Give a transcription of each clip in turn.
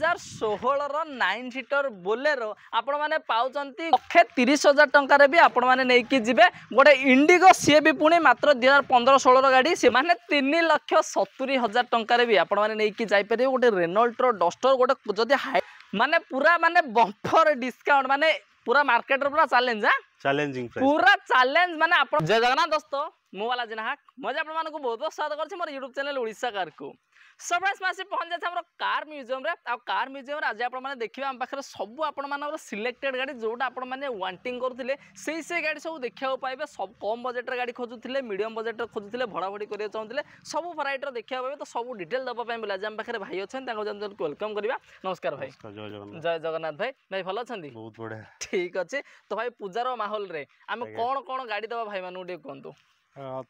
2016 9 seater Bolero आपण मैंने पाउचंती 1,30,000 टंकार भी आपण मैंने नहीं कि जीवे गोटे इंडिगो सी भी पुणी मात्र 2015-16 गाड़ी से माने 3,70,000 टंकार भी आपण मैंने नहीं कि जापर गोटे रेनॉल्ट डस्टर गोटे जदि माने पूरा माने बम्पर डिस्काउंट माने पूरा मार्केट पूरा चैलेंज चैलेंजिंग पूरा चैलेंज माने आपण जय जगन्नाथ दोस्तों मु वाला जिनाक मजा आपण मानक बहुत बहुत स्वागत करछि मोर YouTube चैनल ओडिसा कार को सरप्राइज मासी पहुंच जाए हमर कार म्यूजियम रे आ कार म्यूजियम रे आज आपण माने देखिबा हम पाखरे सब आपण मानकर सिलेक्टेड गाड़ी जोटा आपण माने वांटिंग करथिले से गाड़ी सब देखिया पाइबे सब कम बजट रे गाड़ी खोजुथिले मीडियम बजट रे खोजुथिले भड़ा भड़ी करिया चाहुथिले सब वैरायटी रे देखिया पाइबे तो सब डिटेल दबा पाइ बोला हम पाखरे भाई अछन ताको जन वेलकम करबा नमस्कार भाई जय जगन्नाथ भाई भाई भलो अछंदी बहुत बढ़िया ठीक अछि तो भाई पूजार माहौल रे हम कोन गाड़ी दबा भाई मानु दे कोंतु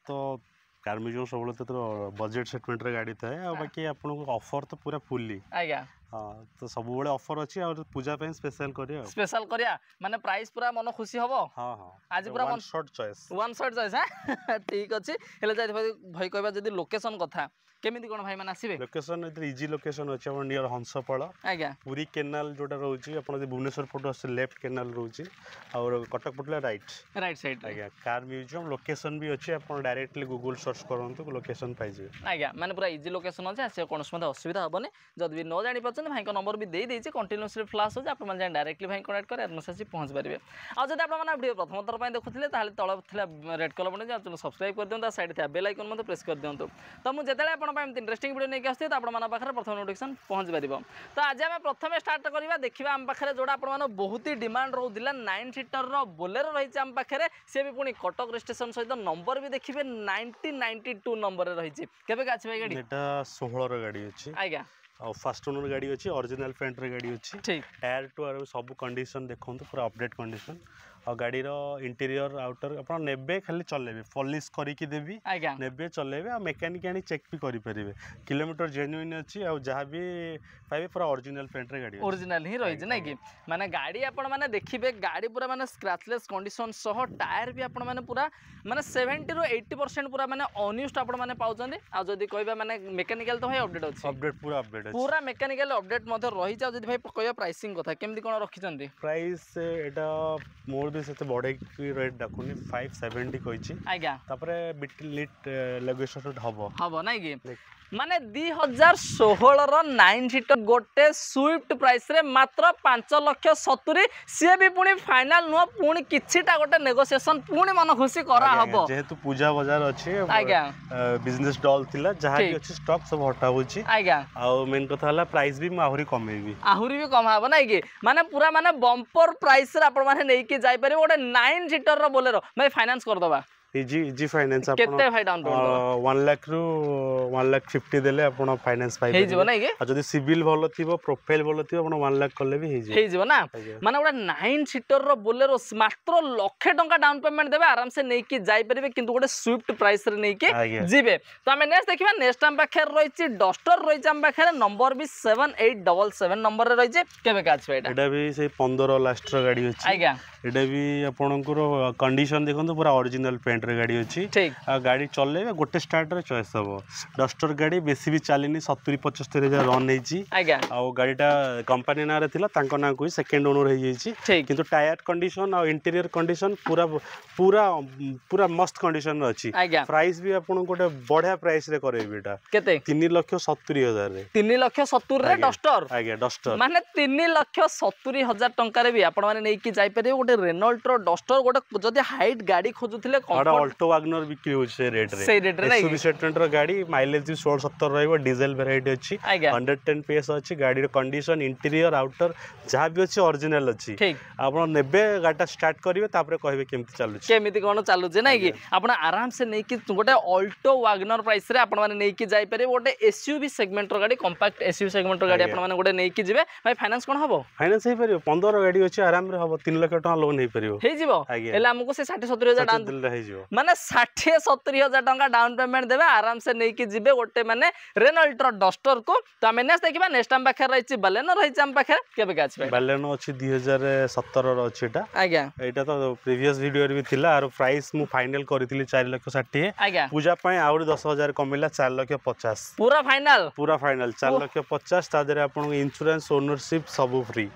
तो कार म्यूजियम सब तो बजेट सेटमेंट रे गाड़ी थाए आ बाकी आपन को ऑफर तो पूरा फुल्ली आज्ञा हां तो सब बेले ऑफर अछि और पूजा पे स्पेशल करिया माने प्राइस पूरा मन खुशी हबो हां हां आज पूरा वन शॉट चॉइस हां ठीक अछि हेले जाय भाई कहबा जदी लोकेशन कथा केमिति कोन भाई माने आसीबे लोकेशन इधर इजी लोकेशन अछि अपन नियर हंसपळ आज्ञा पूरी केनाल जोटा रहउची अपन जे भुवनेश्वर फोटो आसे लेफ्ट केनाल रहउची और कटक पटला राइट साइड आज्ञा कार म्यूजियम लोकेशन भी अछि अपन डायरेक्टली गूगल सर्च करंतु लोकेशन पाइ जे आज्ञा माने पूरा इजी लोकेशन अछि आसे कोनस मध्ये असुविधा हबने जदी भी न जानि पछन भाई का नंबर भी दे देछि कंटीन्यूअसली फ्लैश हो जे आपण माने डायरेक्टली भाई कांटेक्ट करे एडमिशन पहुंच परिबे आ जदी आपण माने वीडियो प्रथम थर पय देखुथिले ताले तळ थिला रेड कलर बने जे सब्सक्राइब कर दियंता साइड थिया बेल आइकन मध्ये प्रेस कर दियंतु तो मु जेतेले आपण पय इंटरेस्टिंग वीडियो नेके आस्ते तो आपण माने पाखरे प्रथम नोटिफिकेशन पहुंच परिबो तो आज हम प्रथम स्टार्ट करबा देखिबा हम पाखरे जोडा आपण माने बहुत ही डिमांड रहउदिला 9 सीटर रो बोलेरो रही छै हम पाखरे से भी पुनी कटक स्टेशन सहित नंबर भी देखिबे 1992 नंबर रे रही छै केबे का छै भाई गाड़ी एटा 16 रो गाड़ी अछि आज्ञा और फर्स्ट ओनर गाड़ी अच्छी ओरिजिनल फ्रंट रे गाड़ी अच्छी ठीक टायर टू आर सब कंडीशन देखो पूरा अपडेट कंडीशन और गाड़ी रो इंटीरियर आउटर अपन नेबे खाली चलेबे पॉलिश करी की देबी नेबे चलेबे आ मैकेनिक आनी चेक भी करि परिबे किलोमीटर जेन्युइन अछि और जहां भी पाइबे पूरा ओरिजिनल फ्रंट रे गाड़ी ओरिजिनल ही रही नै कि माने गाड़ी आपण माने देखिबे गाड़ी पूरा माने स्क्रैचलेस कंडीशन सह टायर भी आपण माने पूरा माने 70 रो 80% पूरा माने अनयूज्ड आपण माने पाउचंदी आ जदी कहबा माने मैकेनिकल तो भाई अपडेट अछि पूरा मैकेनिकल अपडेट मध्ये रही जा जदी भाई कहबा प्राइसिंग कथा केमदी कोन रखिचंदी प्राइस एटा मोर भी सेते बडे की रेट डाकुनी 570 कहिछि आज्ञा तापरे बिटल लिट लेगेशन हबो नै कि माने 2016 रो 9 सीटर गोटे स्विफ्ट प्राइस रे मात्र 5,70,000 से भी पुनी फाइनल नो पुनी किछिटा गोटे नेगोशिएशन पुनी मन खुशी करा हबो जेहेतु पूजा बाजार अछि आज्ञा बिजनेस डॉल थिला जहा भी अछि स्टॉक सब हटा होछि आज्ञा आ मेन कथा हला प्राइस भी आहुरी कमेबी आहुरी भी कम हबो नै कि माने पूरा माने बम्पर प्राइस रे आपण माने नै कि जाय परिबो गोटे 9 सीटर रो बोलेरो भाई फाइनेंस कर दबा इजी फाइनेंस आपण केते भाई डाउन पेमेंट 1 लाख रु 1,50,000 देले आपण फाइनेंस पाइ हे जीव नै कि आ जदी सिविल भलो थिबो प्रोफाइल भलो थिबो आपण 1 लाख करले भी हे जीव ना माने गोटे 9 सीटर रो बोलेरो मात्र लाख टंका डाउन पेमेंट देबे आराम से नै कि जाय परिबे किंतु गोटे स्विफ्ट प्राइस रे नै कि जीबे तो हमें नेक्स्ट देखिबा नेक्स्ट हम पाखर रहिछि डस्टर रहिछि हम पाखर नंबर भी 7877 नंबर रे रहिछि केबे काछ एटा एटा भी से 15 लास्ट रो गाड़ी अछि आज्ञा एटा भी आपनकर कंडीशन देखंतु पूरा ओरिजिनल पेंट रे गाड़ी अछि आ गाड़ी चलेबे गोटे स्टार्ट रे चॉइस हबो डस्टर गाड़ी बेसी भी चलिनी 70-75,000 रन हेछि आज्ञा आ गाड़ीटा कंपनी ना रे थिला तांको ना कोइ सेकंड ओनर हे जेछि किंतु टायर कंडीशन और इंटीरियर कंडीशन पूरा पूरा पूरा मस्त कंडीशन रे अछि प्राइस भी आपन गोटे बढ़िया प्राइस रे करेबे एटा केते 3,70,000 रे 3,70,000 रे डस्टर आज्ञा डस्टर माने 3,70,000 टंका रे भी आपण माने नै कि जाय परिबे गोटे रेनॉल्ट रो डस्टर गोटे जदी हाइट गाड़ी खोजुथिले ऑल्टो वागनर बिक्री हो से रेट रे एसयूवी सेगमेंट रो गाड़ी माइलेज 16-17 रहइबो डीजल वेराइटी अछि 110 पीएस अछि गाड़ी रो कंडीशन इंटीरियर आउटर जहा भी अछि ओरिजिनल अछि आपण नेबे गाटा स्टार्ट करिवे तापरे कहबे केमति चालु छै केमिति कोन चालु छै नै कि आपण आराम से नै कि गोटे ऑल्टो वागनर प्राइस रे आपण माने नै कि जाय परिबे गोटे एसयूवी सेगमेंट रो गाड़ी कॉम्पैक्ट एसयूवी सेगमेंट रो गाड़ी आपण माने गोटे नै कि जिवे भाई फाइनेंस कोन हबो फाइनेंस हे परिबो 15 गाड़ी अछि आराम रे हबो 3 लाख टका लोन हे परिबो हे जिवो एला हमको से 60-70,000 डाउन दिल हे जिवो माने 60-70,000 टंका डाउन पेमेंट देबे आराम से नै कि जिबे गोटे माने रेनॉल्ट डस्टर को तो आमे नेक्स्ट देखिबा नेक्स्ट हम पाखे रहिछि बलेनो रहिछि हम पाखे केबे का अछि बलेनो अछि 2017 रो अछि एटा आज्ञा एटा तो प्रीवियस वीडियो रे भी थिला आरो प्राइस मु फाइनल करथिली 4,60,000 आज्ञा पूजा पय आउरी 10,000 कमिला 4,50,000 पूरा फाइनल 4,50,000 तादरे आपन इंश्योरेंस ओनरशिप सब फ्री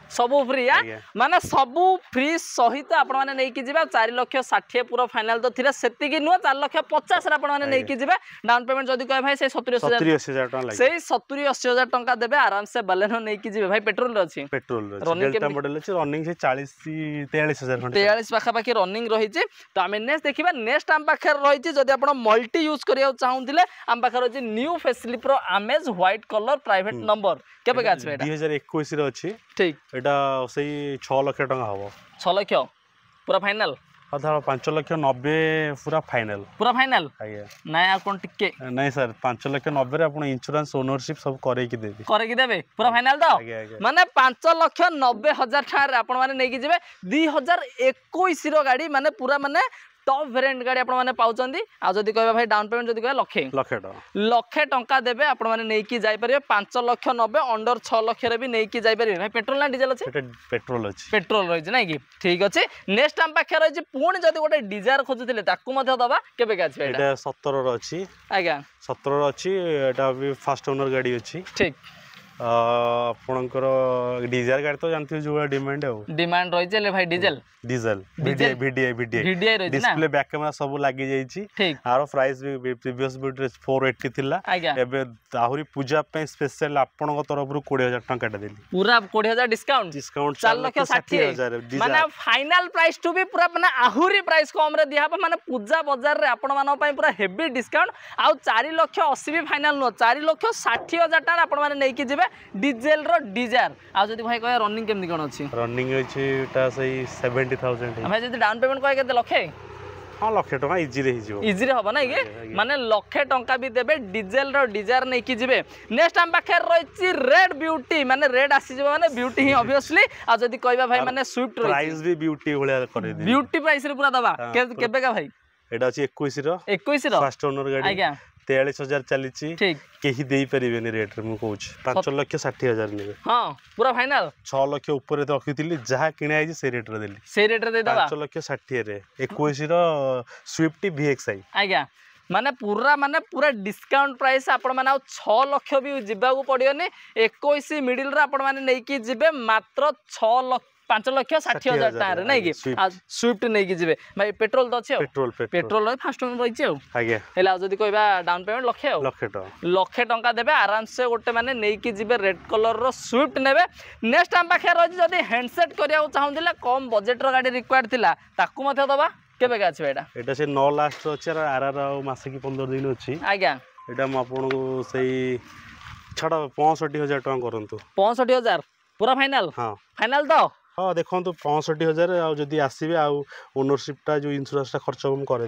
माने सब फ्री सहित आपण माने नै कि जिबा 4,60,000 पूरा फाइनल तो थिरा सेति कि नुवा 4,50,000 आपण माने नै कि जिबा डाउन पेमेंट जदी कय भाई से 70-80,000 टका लागे से 70-80,000 टका देबे आराम से बलेनो नै कि जिबे भाई पेट्रोल रे अछि डेल्टा मॉडल अछि रनिंग से 40-43,000 43 पाखा पाखी रनिंग रही छै तो आमे नेक्स्ट देखिबा नेक्स्ट हम पाखर रही छै जदी आपण मल्टी यूज करिया चाहुथिले हम पाखर अछि new फेसली pro amaze white colour private number केबे का छै एटा 2021 रे अछि ठीक एटा सही 6 लाख टका हबो 6 लाख पूरा फाइनल अधा 5,90,000 पूरा फाइनल आज्ञा नाय आ कोन टिके नहीं सर 5,90,000 रे आपण इंश्योरेंस ओनरशिप सब करे कि देबे पूरा फाइनल तो माने 5,90,000 टका रे आपण माने नै कि जिबे 2021 रो गाड़ी माने पूरा माने टॉप वेरिएंट गाड़ी आपण माने पाउचंदी आ जदी कहबा भाई डाउन पेमेंट जदी कहबा लखे टंका देबे आपण माने नै कि जाय परिबे 5,90,000 अंडर 6 लाख रे भी नै कि जाय परिबे भाई पेट्रोल ना डीजल अछि पेट्रोल रहि छै नै कि ठीक अछि नेक्स्ट हम पाखे रहि छै पूर्ण जदी गोटे डिजायर खोजुतिले ताकू मध्ये दबा केबे का छै एटा 17 रो अछि आज्ञा 17 रो अछि एटा भी फर्स्ट ओनर गाड़ी अछि ठीक आपणकर डिजायर गाड़ी तो जानथि जो डिमांड रही छै ले भाई डीजल वीडीआई रही डिस्प्ले बैक कैमरा सब लागि जाई छी आरो प्राइस भी प्रीवियस वीडियो 480 थिला एबे आहुरी पूजा पे स्पेशल आपन को तरफ रु 20,000 टंका देली पूरा 20,000 डिस्काउंट 4,60,000 माने फाइनल प्राइस टू भी पूरा माने आहुरी प्राइस कम रे दिया माने पूजा बाजार रे आपन मानो पई पूरा हेवी डिस्काउंट आ 4,80,000 भी फाइनल नो 4,60,000 टका आपन माने नै कि जेबे डीजल रो डिजायर आ जदी भाई कहे रनिंग केमनी कोन अछि रनिंग अछि ता सही 70,000 भाई जदी डाउन पेमेंट कहे केते लखे हां लखे टका इजी रे हिजो इजी रे होबा नै के माने लखे टंका भी देबे डीजल रो डिजायर नै कि जिबे नेक्स्ट हम पाखे रहिछि रेड ब्यूटी माने रेड आसी जबा माने ब्यूटी ही ऑब्वियसली आ जदी कहबा भाई माने स्विफ्ट रहिछि प्राइस भी ब्यूटी होले करे दे ब्यूटी प्राइस रे पूरा दबा केबे का भाई एटा अछि 21 रो फर्स्ट ओनर गाड़ी आज्ञा 43,000 चली ठीक केही देई परिबेनी रेट रे मु कहूछ 5,60,000 नेबे हां पूरा फाइनल 6 लाख ऊपर रे रखितिली जहा किना आइ से रेट रे देली से रेट रे दे दबा 5,60,000 रे 21 रो स्विफ्ट VXI आज्ञा माने पूरा डिस्काउंट प्राइस आपण माने 6 लाख भी जिबागु पडियोनी 21 मिडिल रे आपण माने नै कि जिबे मात्र 5,60,000 टका रे नै कि स्विफ्ट नै कि जिबे भाई पेट्रोल तो अछि पेट्रोल रे फास्ट ओनर रहिछि आज्ञा हेला जदी कहबा डाउन पेमेंट लखे टंका देबे आराम से गोटे माने नै कि जिबे रेड कलर रो स्विफ्ट नेबे नेक्स्ट हम पाखे रहि जदी हैंडसेट करिया चाहुदिला कम बजट रो गाड़ी रिक्वायर्ड थिला ताकू मध्ये दबा केबे का छै एटा से 9 लास्ट रो छै आरआर मासे की 15 दिन अछि आज्ञा एटा म आपन को सही छडा 65,000 टका करंतु 65,000 पूरा फाइनल हां फाइनल तो हाँ देखो 65,000 आदि आसवे ओनरशिप टा जो इंश्योरेंस टा खर्च हम कर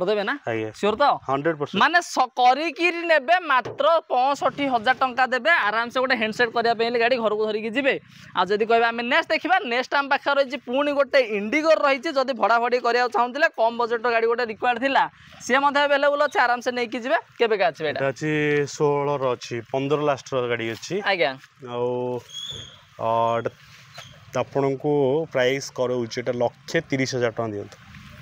देबे ना श्योर तो 100% माने करिकी नेबे मात्र 65,000 टंका देबे आराम से गोटे हैंडसेट करिया पे गाड़ी घर को धरि की जिबे आ जदी कहबे हम नेक्स्ट देखिबा नेक्स्ट हम पाखा रही पुणी गोटे इंडिगो रही जदी भड़ा भड़ी करिया चाहुतिले कम बजट गाड़ी गोटे रिक्वायर्ड थिला से मध्ये अवेलेबल अछि आराम से नै की जिबे केबे का अछि एटा अछि 16 रो अछि 15 लास्ट रो गाड़ी अछि आज्ञा और आपण को प्राइस करोउछ एटा 1,30,000 टका दियंत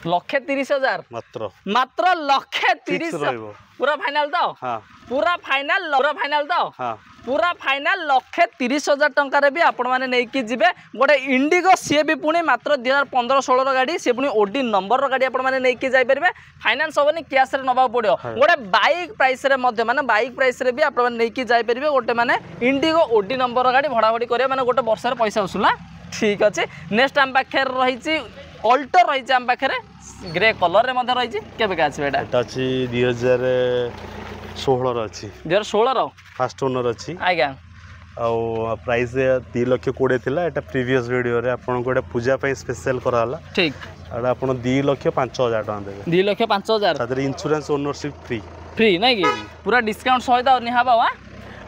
1,30,000 मात्र 1,30,000 पूरा फाइनल तो हां पूरा फाइनल तो हां पूरा फाइनल 1,30,000 टंका रे भी आपण माने नै कि जिबे गोटे इंडिगो सी भी पुणी मात्र 2015-16 रो गाड़ी से पुणी ओडी नंबर रो गाड़ी आपण माने नै कि जाय परबे फाइनांस होबनी कैश रे नबा पड़ियो गोटे बाइक प्राइस रे मध्य माने बाइक प्राइस रे भी आपण माने नै कि जाय परबे गोटे माने इंडिगो ओडी नंबर रो गाड़ी भड़ा भड़ी करे माने गोटे वर्ष रे पैसा वसूला ठीक अच्छे नेक्स्ट हम पाखे रही अल्टो रही हम पाखे ग्रे कलर रे मध्य रही केबे का अछि एटा एटा अछि 2016 रो अछि 2016 रो फर्स्ट ओनर अछि आज्ञा आ प्राइस 2,20,000 थिला एटा प्रीवियस वीडियो रे आपन को एटा पूजा पे स्पेशल कराला ठीक एटा आपन 2,05,000 टका देबे 2,05,000 तादर इंश्योरेंस ओनरशिप फ्री फ्री नै कि पूरा डिस्काउंट सहित और निहाबा वा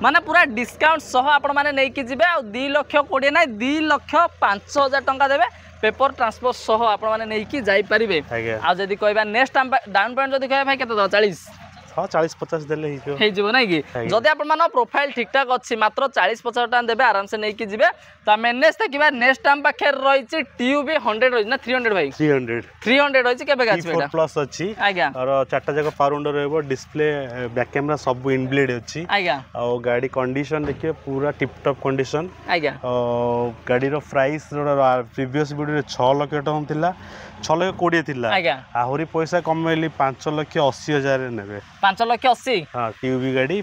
माने पूरा डिस्काउंट सह आपण माने नै कि जिबे आ 2,20,000 ना 2,05,000 टंका देबे पेपर ट्रांसपोर्ट सह आपण माने नै कि जाई परिबे आ जदी कहबा नेक्स्ट डाउन पेमेंट जदी कहबा भाई केते दो 40 हाँ 40-50 देले हे जीवो नै कि जदी आपण मानो प्रोफाइल ठीक ठाक अछि मात्र 40-50 टका देबे आराम से नै कि जिबे त मेनेज तकिबा नेक्स्ट टाइम पाखे रहिछि टीयूबी 100 रहिछि ना 300 भाई 300 रहिछि केबे गाछ बेटा प्लस अछि आज्ञा और चारटा जगह पावर विंडो रहबो डिस्प्ले बैक कैमरा सब इनबिल्ड अछि आज्ञा और गाड़ी कंडीशन देखिए पूरा टिप टॉप कंडीशन आज्ञा और गाड़ी रो प्राइस प्रीवियस वीडियो 6 लाख टका थिला 6 लाख 20 थिला आहुरी पैसा कमेली 5,80,000 नेबे 5,80,000 हां टीयूबी गाड़ी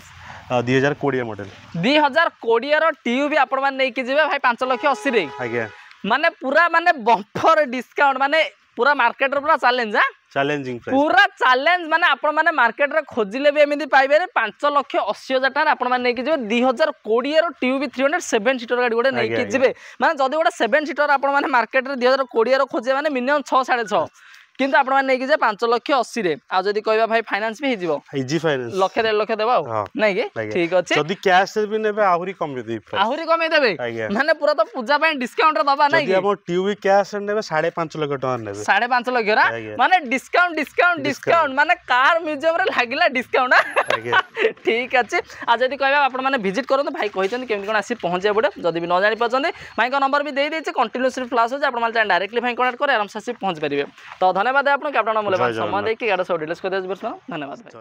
2020 मॉडल 2020 रो टीयूबी आपण माने नै कि जिबे भाई 5,80,000 रे आज्ञा माने पूरा माने बम्पर डिस्काउंट माने पूरा मार्केट रो पूरा चैलेंज हां चैलेंजिंग प्राइस पूरा चैलेंज माने आपण माने मार्केट रे खोजिले भी एमिति पाइबे रे 5,80,000 टाका आपण माने नै कि जिबे 2020 रो टीयूबी 300 7 सीटर गाड़ी गोटे नै कि जिबे माने जदी गोटे 7 सीटर आपण माने मार्केट रे 2020 रो खोजे माने मिनिमम 6 6.5 किंतु आपण माने नै कि जे 5,80,000 रे आ जदी कहबा भाई फाइनेंस भी हे जिवो इजी फाइनेंस लाख 1.5 लाख देबा नै कि ठीक अछि जदी कैश से भी नेबे आहुरी कमे देई आहुरी कमे देबे माने पूरा तो पूजा पय डिस्काउंट रे दबा नै कि जदी हम टीवी कैश नेबे 5.5 लाख टका नेबे 5.5 लाख रा माने डिस्काउंट डिस्काउंट डिस्काउंट माने कार म्यूजियम रे लागिला डिस्काउंट ठीक अछि आ जदी कहबा आपण माने विजिट करन भाई कहितन केमि कोन आसी पहुंचे बडे जदी भी न जानि पछन भाई का नंबर भी देई देछि कंटीन्यूअसली फ्लैश हो जे आपण माने डायरेक्टली भाई कांटेक्ट करे आराम से पहुंच परिबे तो धन्यवाद आपन के आपन मूल्यवान समय दे के गाड़ी सब डिटेल्स को दे धन्यवाद भाई।